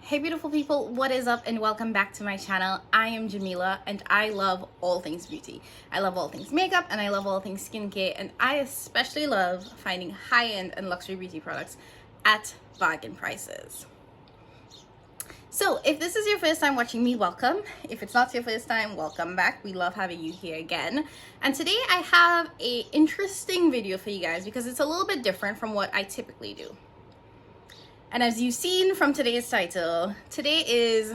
Hey beautiful people, what is up and welcome back to my channel. I am Jamila and I love all things beauty. I love all things makeup and I love all things skincare, and I especially love finding high-end and luxury beauty products at bargain prices. So if this is your first time watching me, welcome. If it's not your first time, welcome back. We love having you here again. And today I have an interesting video for you guys because it's a little bit different from what I typically do. And as you've seen from today's title, today is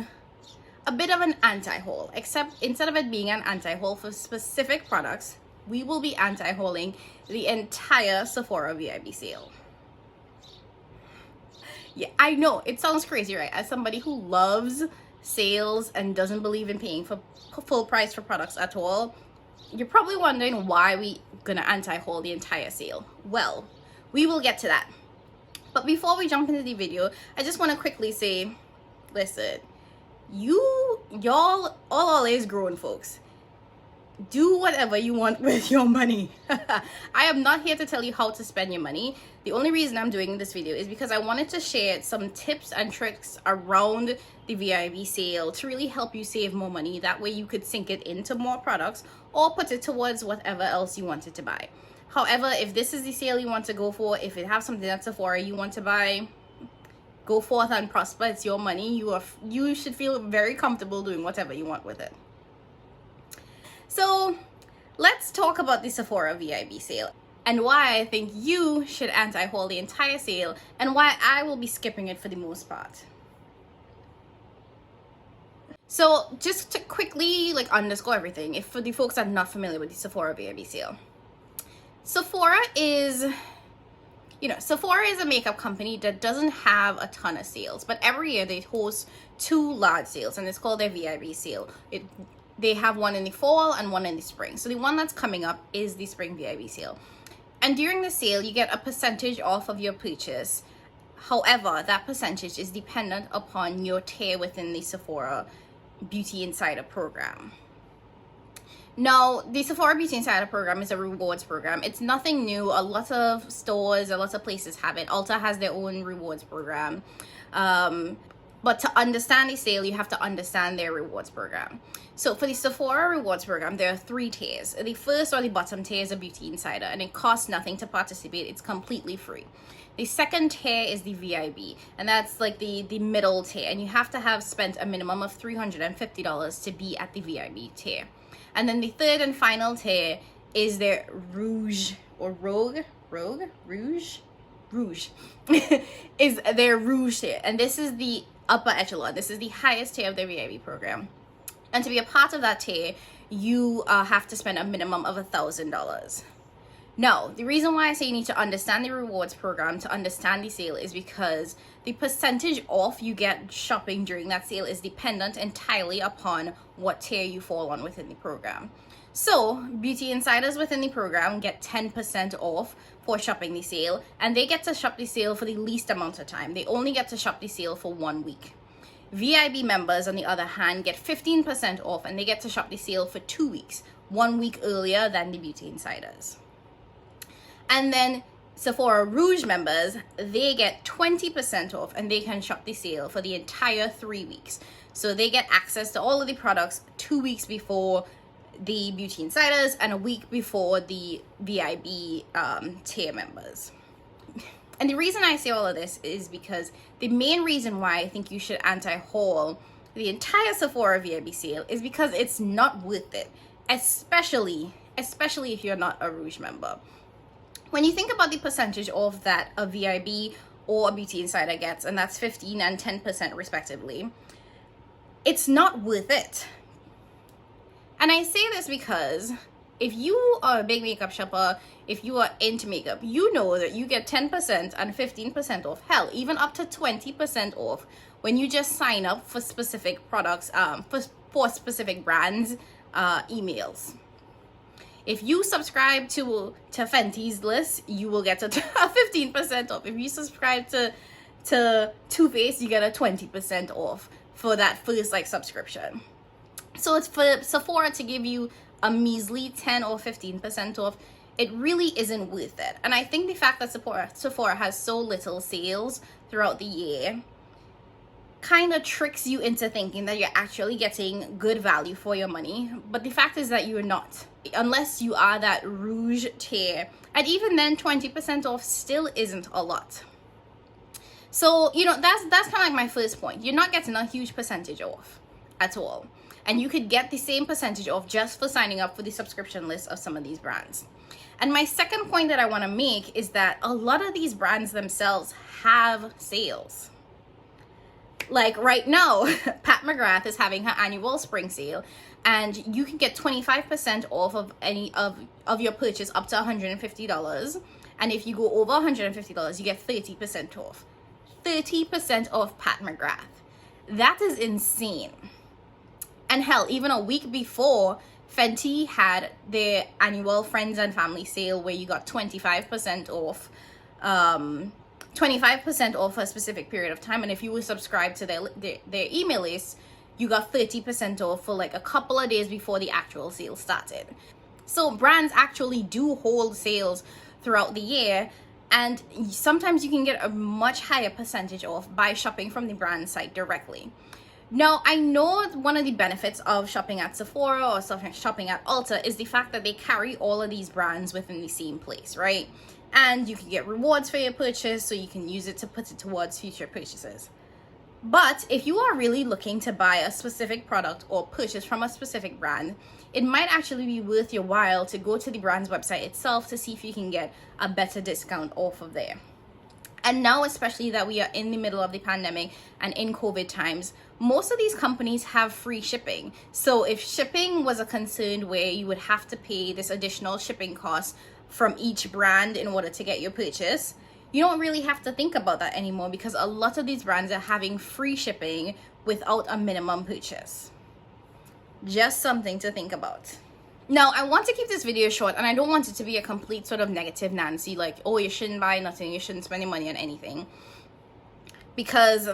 a bit of an anti-haul, except instead of it being an anti-haul for specific products, we will be anti-hauling the entire Sephora VIB sale. Yeah, I know, it sounds crazy, right? As somebody who loves sales and doesn't believe in paying for full price for products at all, you're probably wondering why we gonna anti-haul the entire sale. Well, we will get to that. But before we jump into the video, I just want to quickly say, listen, y'all is grown folks. Do whatever you want with your money. I am not here to tell you how to spend your money. The only reason I'm doing this video is because I wanted to share some tips and tricks around the VIB sale to really help you save more money. That way you could sink it into more products or put it towards whatever else you wanted to buy. However, if this is the sale you want to go for, if it has something at Sephora you want to buy, go forth and prosper. It's your money. You should feel very comfortable doing whatever you want with it. So let's talk about the Sephora VIB sale and why I think you should anti-haul the entire sale and why I will be skipping it for the most part. So just to quickly underscore everything, if for the folks that are not familiar with the Sephora VIB sale. Sephora is a makeup company that doesn't have a ton of sales, but every year they host two large sales and it's called their VIB sale. They have one in the fall and one in the spring. So the one that's coming up is the spring VIB sale. And during the sale, you get a percentage off of your purchase. However, that percentage is dependent upon your tier within the Sephora Beauty Insider program. Now, the Sephora Beauty Insider program is a rewards program. It's nothing new. A lot of stores, a lot of places have it. Ulta has their own rewards program. But to understand the sale, you have to understand their rewards program. So for the Sephora rewards program, there are three tiers. The first or the bottom tier is a Beauty Insider, and it costs nothing to participate. It's completely free. The second tier is the VIB, and that's like the middle tier, and you have to have spent a minimum of $350 to be at the VIB tier. And then the third and final tier is their Rouge is their Rouge tier, and this is the upper echelon. This is the highest tier of the VIB program, and to be a part of that tier, you have to spend a minimum of $1,000. Now, the reason why I say you need to understand the rewards program to understand the sale is because the percentage off you get shopping during that sale is dependent entirely upon what tier you fall on within the program. So, Beauty Insiders within the program get 10% off for shopping the sale, and they get to shop the sale for the least amount of time. They only get to shop the sale for 1 week. VIB members, on the other hand, get 15% off, and they get to shop the sale for 2 weeks, 1 week earlier than the Beauty Insiders. And then Sephora Rouge members, they get 20% off and they can shop the sale for the entire 3 weeks. So they get access to all of the products 2 weeks before the Beauty Insiders and a week before the VIB tier members. And the reason I say all of this is because the main reason why I think you should anti-haul the entire Sephora VIB sale is because it's not worth it, especially if you're not a Rouge member. When you think about the percentage off that a VIB or a Beauty Insider gets, and that's 15 and 10% respectively, it's not worth it. And I say this because if you are a big makeup shopper, if you are into makeup, you know that you get 10% and 15% off, hell, even up to 20% off when you just sign up for specific products, for specific brands, emails. If you subscribe to Fenty's list, you will get a 15% off. If you subscribe to Too Faced, you get a 20% off for that first subscription. So it's for Sephora to give you a measly 10 or 15% off it really isn't worth it. And I think the fact that Sephora has so little sales throughout the year kind of tricks you into thinking that you're actually getting good value for your money. But the fact is that you're not, unless you are that rouge tier. And even then, 20% off still isn't a lot. So, you know, that's kind of like my first point. You're not getting a huge percentage off at all. And you could get the same percentage off just for signing up for the subscription list of some of these brands. And my second point that I want to make is that a lot of these brands themselves have sales. Like right now, Pat McGrath is having her annual spring sale, and you can get 25% off of any of your purchase up to $150. And if you go over $150, you get 30% off. 30% off Pat McGrath. That is insane. And hell, even a week before, Fenty had their annual Friends and Family sale where you got 25% off. 25% off for a specific period of time, and if you were subscribed to their email list, you got 30% off for like a couple of days before the actual sale started. So brands actually do hold sales throughout the year, and sometimes you can get a much higher percentage off by shopping from the brand site directly. Now, I know one of the benefits of shopping at Sephora or shopping at Ulta is the fact that they carry all of these brands within the same place, right? And you can get rewards for your purchase, so you can use it to put it towards future purchases. But if you are really looking to buy a specific product or purchase from a specific brand, it might actually be worth your while to go to the brand's website itself to see if you can get a better discount off of there. And now, especially that we are in the middle of the pandemic and in COVID times, most of these companies have free shipping. So if shipping was a concern where you would have to pay this additional shipping cost from each brand in order to get your purchase, you don't really have to think about that anymore, because a lot of these brands are having free shipping without a minimum purchase. Just something to think about. Now, I want to keep this video short, and I don't want it to be a complete sort of negative Nancy, like, oh, you shouldn't buy nothing, you shouldn't spend your money on anything. Because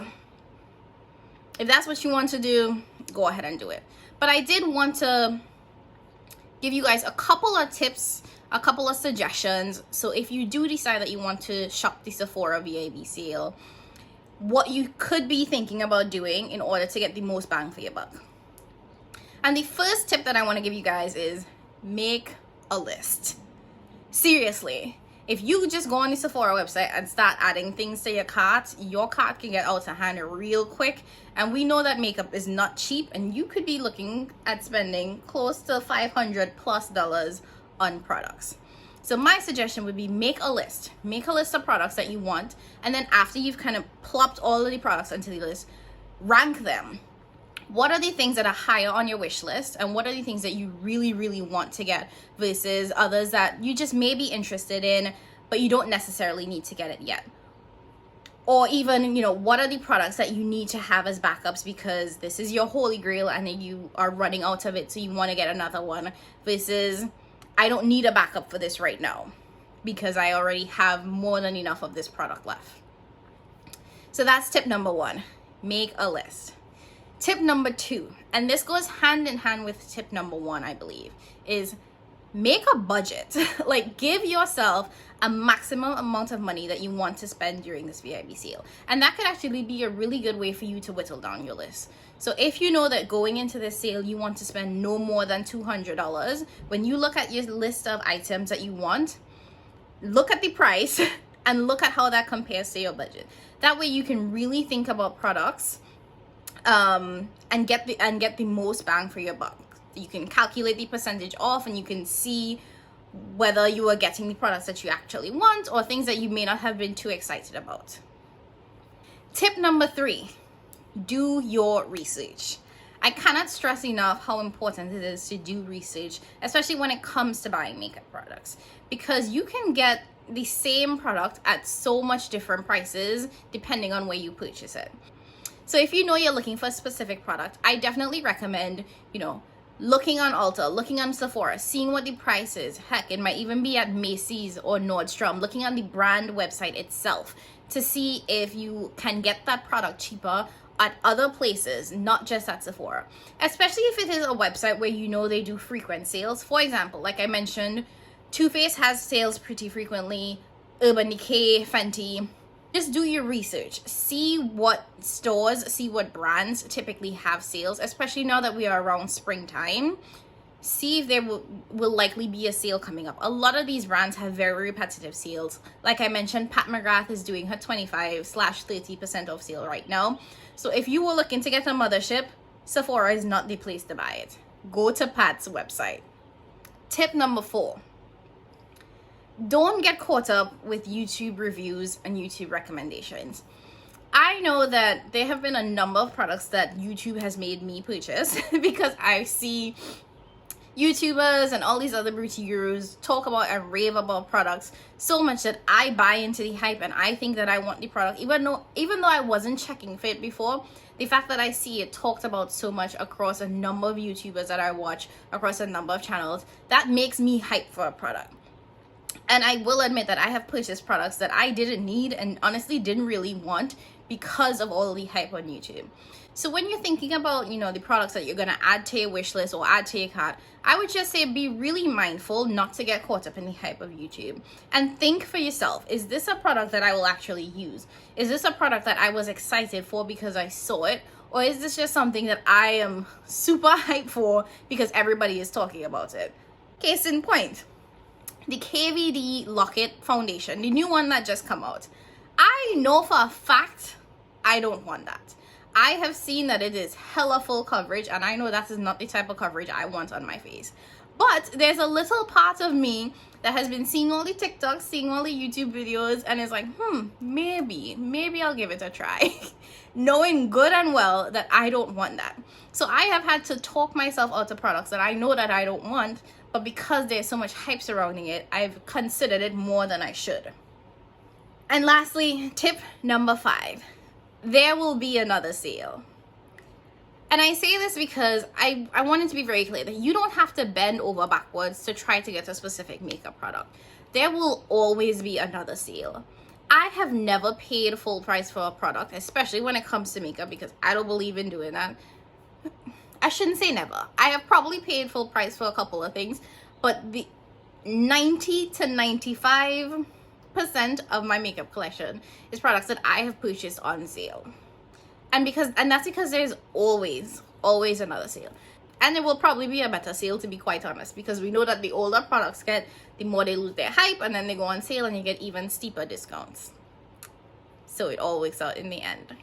if that's what you want to do, go ahead and do it. But I did want to give you guys a couple of tips, a couple of suggestions. So if you do decide that you want to shop the Sephora VIB sale, what you could be thinking about doing in order to get the most bang for your buck. And the first tip that I want to give you guys is make a list. Seriously, if you just go on the Sephora website and start adding things to your cart can get out of hand real quick. And we know that makeup is not cheap, and you could be looking at spending close to $500+ on products. So my suggestion would be make a list of products that you want, and then after you've kind of plopped all of the products into the list, rank them. What are the things that are higher on your wish list, and what are the things that you really, really want to get versus others that you just may be interested in, but you don't necessarily need to get it yet? Or even, you know, what are the products that you need to have as backups because this is your holy grail and then you are running out of it, so you want to get another one, versus I don't need a backup for this right now because I already have more than enough of this product left. So that's tip number one, make a list. Tip number two, and this goes hand in hand with tip number one, I believe, is make a budget. Like, give yourself a maximum amount of money that you want to spend during this VIB sale. And that could actually be a really good way for you to whittle down your list. So if you know that going into this sale, you want to spend no more than $200, when you look at your list of items that you want, look at the price and look at how that compares to your budget. That way you can really think about products and get the most bang for your buck. You can calculate the percentage off, and you can see whether you are getting the products that you actually want or things that you may not have been too excited about. Tip number three, do your research. I cannot stress enough how important it is to do research, especially when it comes to buying makeup products, because you can get the same product at so much different prices depending on where you purchase it. So if you know you're looking for a specific product, I definitely recommend, you know, looking on Ulta, looking on Sephora, seeing what the price is. Heck, it might even be at Macy's or Nordstrom, looking on the brand website itself to see if you can get that product cheaper at other places, not just at Sephora. Especially if it is a website where you know they do frequent sales. For example, like I mentioned, Too Faced has sales pretty frequently. Urban Decay, Fenty. Just do your research. See what stores, see what brands typically have sales, especially now that we are around springtime. See if there will likely be a sale coming up. A lot of these brands have very repetitive sales. Like I mentioned, Pat McGrath is doing her 25/30% off sale right now. So if you were looking to get a mothership, Sephora is not the place to buy it. Go to Pat's website. Tip number 4. Don't get caught up with YouTube reviews and YouTube recommendations. I know that there have been a number of products that YouTube has made me purchase because I see YouTubers and all these other beauty gurus talk about and rave about products so much that I buy into the hype and I think that I want the product, even though I wasn't checking for it before. The fact that I see it talked about so much across a number of YouTubers that I watch, across a number of channels, that makes me hype for a product. And I will admit that I have purchased products that I didn't need and honestly didn't really want because of all the hype on YouTube. So when you're thinking about, the products that you're going to add to your wish list or add to your cart, I would just say be really mindful not to get caught up in the hype of YouTube. And think for yourself, is this a product that I will actually use? Is this a product that I was excited for because I saw it? Or is this just something that I am super hyped for because everybody is talking about it? Case in point, the KVD Lock-It Foundation, the new one that just come out. I know for a fact I don't want that. I have seen that it is hella full coverage, and I know that is not the type of coverage I want on my face. But there's a little part of me that has been seeing all the TikToks, seeing all the YouTube videos, and is like, maybe I'll give it a try. Knowing good and well that I don't want that. So I have had to talk myself out of products that I know that I don't want, but because there's so much hype surrounding it, I've considered it more than I should. And lastly, tip number 5. There will be another sale. And I say this because I want it to be very clear that you don't have to bend over backwards to try to get a specific makeup product. There will always be another sale. I have never paid full price for a product, especially when it comes to makeup, because I don't believe in doing that. I shouldn't say never. I have probably paid full price for a couple of things, but the 90 to 95% of my makeup collection is products that I have purchased on sale. And that's because there's always another sale. And there will probably be a better sale, to be quite honest, because we know that the older products get, the more they lose their hype, and then they go on sale and you get even steeper discounts. So it all works out in the end.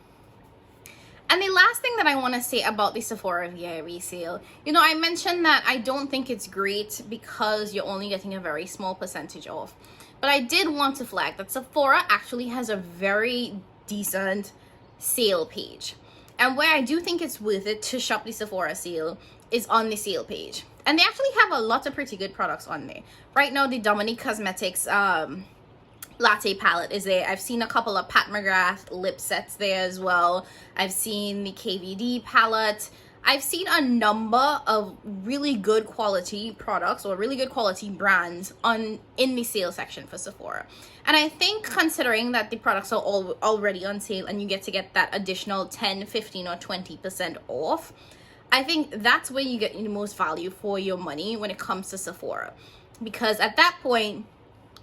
And the last thing that I want to say about the Sephora VIB sale, I mentioned that I don't think it's great because you're only getting a very small percentage off. But I did want to flag that Sephora actually has a very decent sale page. And where I do think it's worth it to shop the Sephora sale is on the sale page. And they actually have a lot of pretty good products on there. Right now, the Dominique Cosmetics latte palette is there. I've seen a couple of Pat McGrath lip sets there as well. I've seen the KVD palette. I've seen a number of really good quality products or really good quality brands in the sale section for Sephora. And I think considering that the products are all already on sale and you get to get that additional 10, 15 or 20% off, I think that's where you get the most value for your money when it comes to Sephora. Because at that point,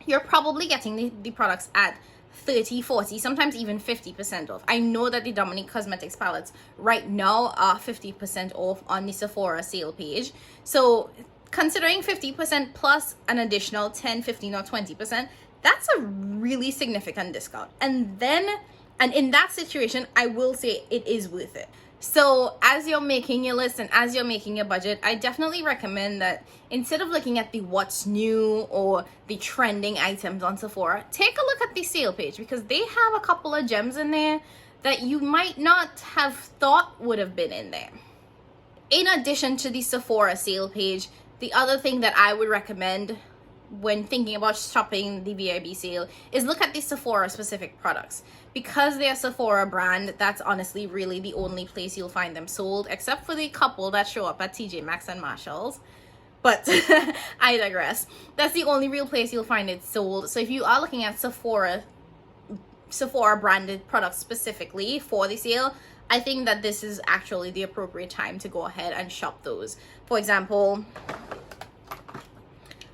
you're probably getting the products at 30, 40, sometimes even 50% off. I know that the Dominique Cosmetics palettes right now are 50% off on the Sephora sale page. So considering 50% plus an additional 10, 15 or 20%, that's a really significant discount. And in that situation, I will say it is worth it. So as you're making your list and as you're making your budget, I definitely recommend that instead of looking at the what's new or the trending items on Sephora, take a look at the sale page, because they have a couple of gems in there that you might not have thought would have been in there. In addition to the Sephora sale page, the other thing that I would recommend when thinking about shopping the VIB sale is look at the Sephora specific products. Because they're a Sephora brand, that's honestly really the only place you'll find them sold, except for the couple that show up at TJ Maxx and Marshalls. But I digress. That's the only real place you'll find it sold. So if you are looking at Sephora branded products specifically for the sale, I think that this is actually the appropriate time to go ahead and shop those. For example,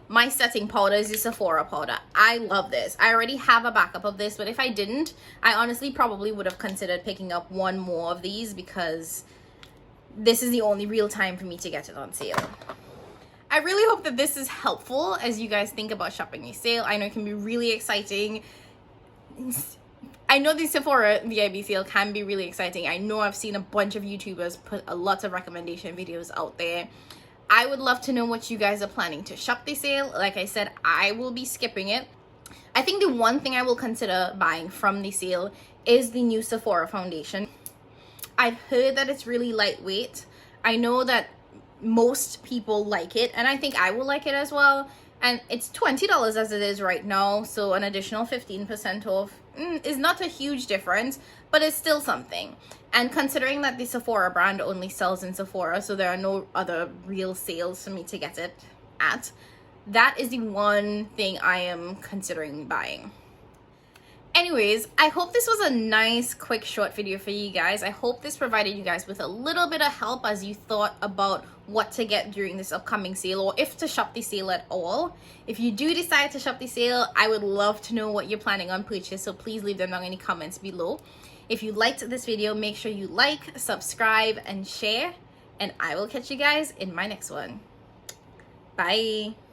my setting powder is the Sephora powder. I love this. I already have a backup of this, but if I didn't, I honestly probably would have considered picking up one more of these because this is the only real time for me to get it on sale. I really hope that this is helpful as you guys think about shopping a sale. I know it can be really exciting. I know the Sephora VIB sale can be really exciting. I know I've seen a bunch of YouTubers put a lot of recommendation videos out there. I would love to know what you guys are planning to shop this sale. Like I said, I will be skipping it. I think the one thing I will consider buying from the sale is the new Sephora foundation. I've heard that it's really lightweight. I know that most people like it, and I think I will like it as well. And it's $20 as it is right now, so an additional 15% off is not a huge difference, but it's still something. And considering that the Sephora brand only sells in Sephora, so there are no other real sales for me to get it at, that is the one thing I am considering buying. Anyways, I hope this was a nice, quick, short video for you guys. I hope this provided you guys with a little bit of help as you thought about what to get during this upcoming sale, or if to shop the sale at all. If you do decide to shop the sale, I would love to know what you're planning on purchase, so please leave them down in the comments below. If you liked this video, make sure you like, subscribe, and share, and I will catch you guys in my next one. Bye!